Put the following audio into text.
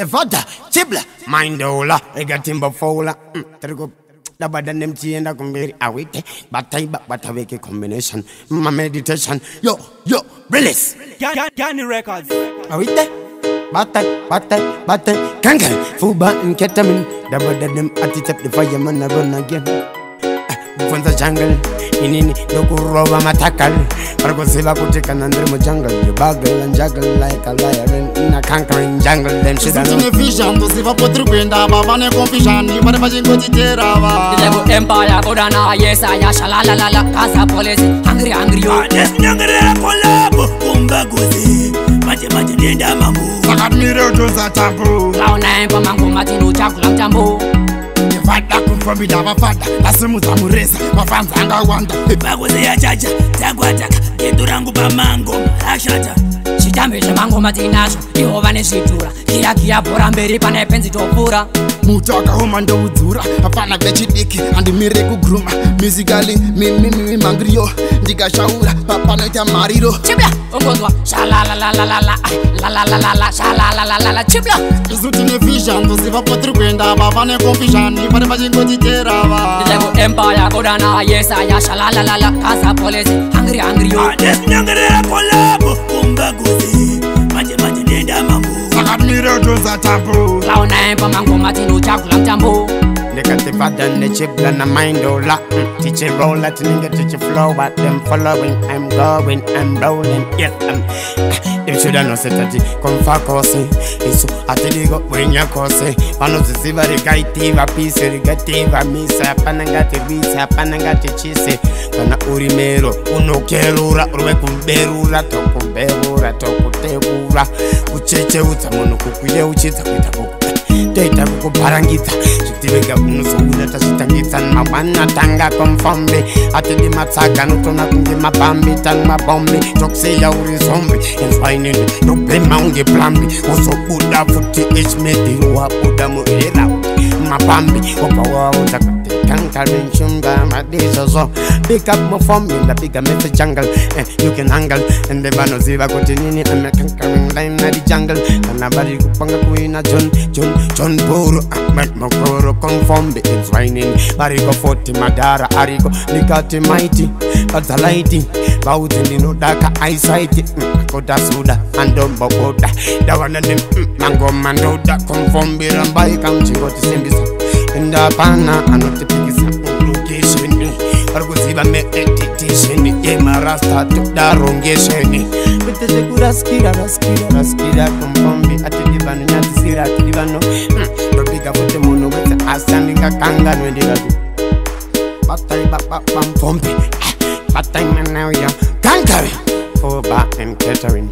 Evada, Chibla, Mindola, Egatimba Fola, Tergo, the Badan and the Kumbiri, Awite, but I make a combination. My meditation, yo, release. Gani Records. Awite, Bata, Kangan, Fuba and Ketamine, the Badan attitude the fireman run again. From the jungle, in Dokuro Matakal, Argosiva could take an under jungle, you buggle and juggle like a lion in a conquering jungle. Then she's in a vision to see what you bring down, Bavana confusion, you might imagine what you did. The Empire, Kodana, yes, I shalala, Casa Police, hungry, you. There's younger collabo, Kumbaguzi, Majinda Mamu, Sakamiro to Zatabu, Clown name for Mango Matino, Chakulam Jambo. Father come from it, our father, Asumuta Muresa, my fans and I wonder. If I was a judge, Taguataka, Geturango Mango, Ashata. Chitambe Mango Matinash, Giovanni Situra, Kia Poramberi Panepensi Topura. Mutaka home and Udura, a fan of Veggie and the miracle groomer. Musically, me Mangrio, Diga Shaura, Papa Neta Marido. Chibla, Ongozwa, Shalala, Shalala, Chibla. Is in a vision to see what you bring down, Bavana confusion, you might imagine what you did. The Empire, Kodana, yes, I shalala, Casa Police, hungry, you. There's younger collabo, Kumbaguzi, Majinda Mamu. Sakamiro to Zatabu, Clown name for Mango Matino, Chakulam Jambo. They got the father and the chip and the mind all up. Teach it roll, let nigga teach it flow, but them following, I'm going, I'm rolling, yes, if you don't know, say that come for course, it's so I tell you when you're course. One of the silver, the guy, Tiva, piece, the gativa, Misa, Panangati, Visa, Panangati, Chise, Pana Urimero, Uno Kerura, Urekumberura, Tokumberura, Tokutebura, Ucheche, Utamonokuya, Uchita, with a book. Data Parangita, Chitivega Unusuna, Tangita, Mawana Tanga Confombe, Ateli Mataka, Nutona, my Bambi, Tanga Bombi, Toxia Zombie, and finding no blame Mounty Plambi, also put up 48 minutes, who are put them my Bambi, Opa, Conquering Shumba, my days or so. Pick up my form in the bigger method jungle, and you can angle, and the Banoziva continue, and the conquering line at the jungle, and nobody Panga Queen, John Boro, Ahmed Mokoro, conform the it's raining, Barigo 40, Madara, Arigo, Nicati Mighty, but the lighting, Boutin, no darker eyesight, Koda Suda, and Don Boboda, the one of them, Mango Mandoda, conform the Rambai, counting what is in this. In the Pana, and not the biggest location. Argusiva meditation, Emarasta took the wrongation. With the Raskira, come from me at the Divan, not the Sira, Divano. The bigger for the mono with the Asanding a Kanga when they are. But I'm pumping. But I'm now young. Conquering. For back and catering.